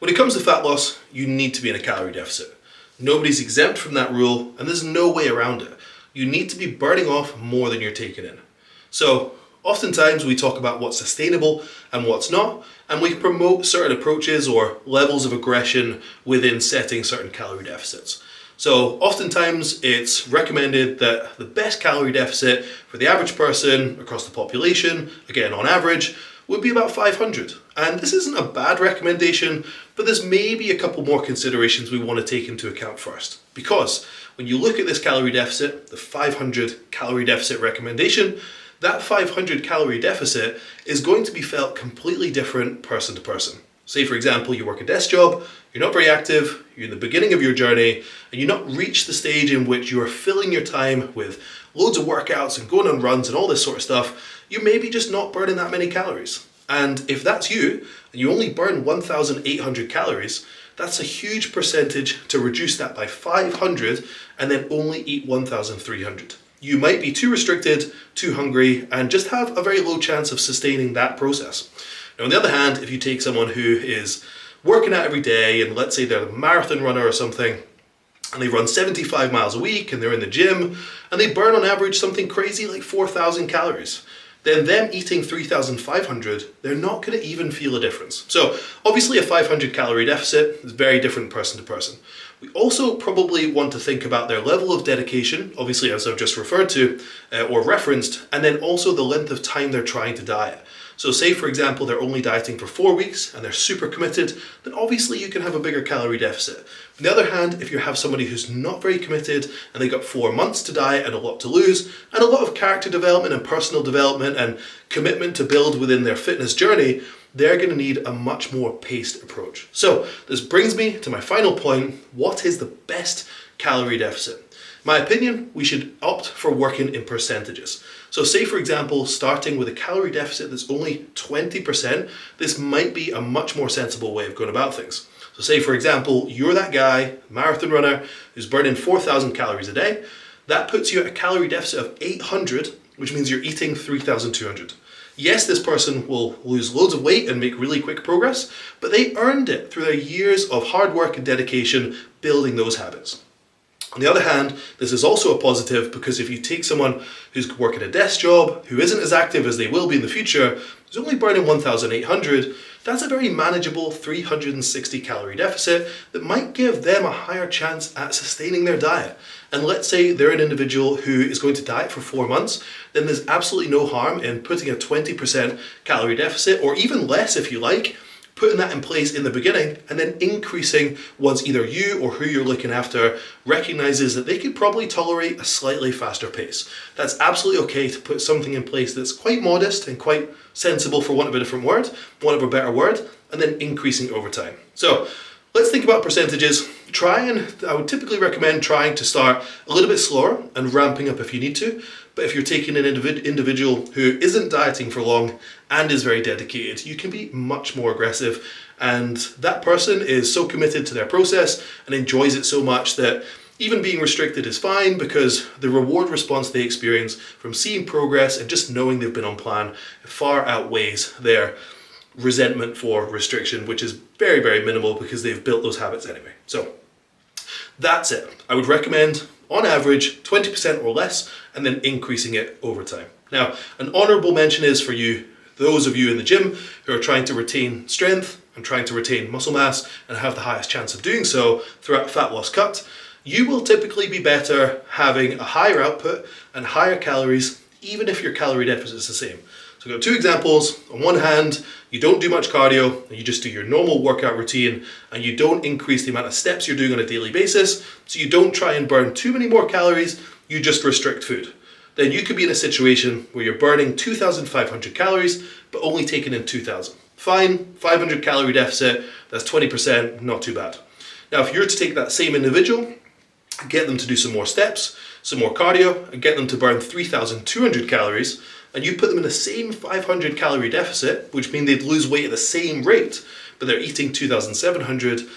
When it comes to fat loss, you need to be in a calorie deficit. Nobody's exempt from that rule, and there's no way around it. You need to be burning off more than you're taking in. So, oftentimes we talk about what's sustainable and what's not, and we promote certain approaches or levels of aggression within setting certain calorie deficits. So oftentimes it's recommended that the best calorie deficit for the average person across the population, again on average, would be about 500. And this isn't a bad recommendation, but there's maybe a couple more considerations we want to take into account first. Because when you look at this calorie deficit, the 500 calorie deficit recommendation, that 500 calorie deficit is going to be felt completely different person to person. Say for example, you work a desk job, you're not very active, you're in the beginning of your journey, and you've not reached the stage in which you are filling your time with loads of workouts and going on runs and all this sort of stuff. You may be just not burning that many calories. And if that's you, and you only burn 1,800 calories, that's a huge percentage to reduce that by 500 and then only eat 1,300. You might be too restricted, too hungry, and just have a very low chance of sustaining that process. Now, on the other hand, if you take someone who is working out every day, and let's say they're a marathon runner or something, and they run 75 miles a week, and they're in the gym, and they burn on average something crazy like 4,000 calories, then them eating 3,500, they're not going to even feel a difference. So obviously a 500 calorie deficit is very different person to person. We also probably want to think about their level of dedication, obviously as I've just referred to or referenced, and then also the length of time they're trying to diet. So say for example they're only dieting for 4 weeks and they're super committed, then obviously you can have a bigger calorie deficit. On the other hand, if you have somebody who's not very committed and they got 4 months to diet and a lot to lose, and a lot of character development and personal development and commitment to build within their fitness journey, they're going to need a much more paced approach. So this brings me to my final point. What is the best calorie deficit? In my opinion, we should opt for working in percentages. So say for example, starting with a calorie deficit that's only 20%, this might be a much more sensible way of going about things. So say for example, you're that guy, marathon runner, who's burning 4,000 calories a day. That puts you at a calorie deficit of 800, which means you're eating 3,200. Yes, this person will lose loads of weight and make really quick progress, but they earned it through their years of hard work and dedication building those habits. On the other hand, this is also a positive because if you take someone who's working a desk job, who isn't as active as they will be in the future, who's only burning 1,800, that's a very manageable 360 calorie deficit that might give them a higher chance at sustaining their diet. And let's say they're an individual who is going to diet for 4 months, then there's absolutely no harm in putting a 20% calorie deficit, or even less if you like, putting that in place in the beginning and then increasing once either you or who you're looking after recognizes that they could probably tolerate a slightly faster pace. That's absolutely okay to put something in place that's quite modest and quite sensible, for want of a different word, want of a better word, and then increasing over time. So let's think about percentages. I would typically recommend trying to start a little bit slower and ramping up if you need to. But if you're taking an individual who isn't dieting for long and is very dedicated, you can be much more aggressive. And that person is so committed to their process and enjoys it so much that even being restricted is fine, because the reward response they experience from seeing progress and just knowing they've been on plan far outweighs their resentment for restriction, which is very, very minimal because they've built those habits anyway. So that's it. I would recommend on average 20% or less, and then increasing it over time. Now, an honorable mention is for you, those of you in the gym who are trying to retain strength and trying to retain muscle mass and have the highest chance of doing so throughout fat loss cut. You will typically be better having a higher output and higher calories, even if your calorie deficit is the same. So I've got two examples. On one hand, you don't do much cardio, and you just do your normal workout routine, and you don't increase the amount of steps you're doing on a daily basis, so you don't try and burn too many more calories, you just restrict food. Then you could be in a situation where you're burning 2,500 calories, but only taking in 2,000. Fine, 500 calorie deficit, that's 20%, not too bad. Now, if you're to take that same individual, get them to do some more steps, some more cardio, and get them to burn 3,200 calories, and you put them in the same 500 calorie deficit, which means they'd lose weight at the same rate, but they're eating 2,700,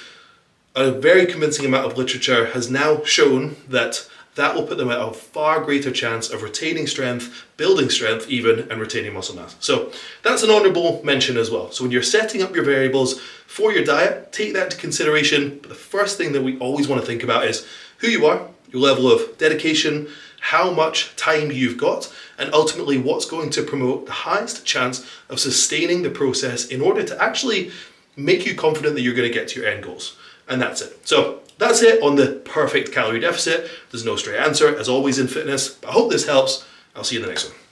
a very convincing amount of literature has now shown that that will put them at a far greater chance of retaining strength, building strength even, and retaining muscle mass. So that's an honorable mention as well. So when you're setting up your variables for your diet, take that into consideration. But the first thing that we always want to think about is who you are, your level of dedication, how much time you've got, and ultimately what's going to promote the highest chance of sustaining the process in order to actually make you confident that you're going to get to your end goals. And that's it. So that's it on the perfect calorie deficit. There's no straight answer, as always in fitness. But I hope this helps. I'll see you in the next one.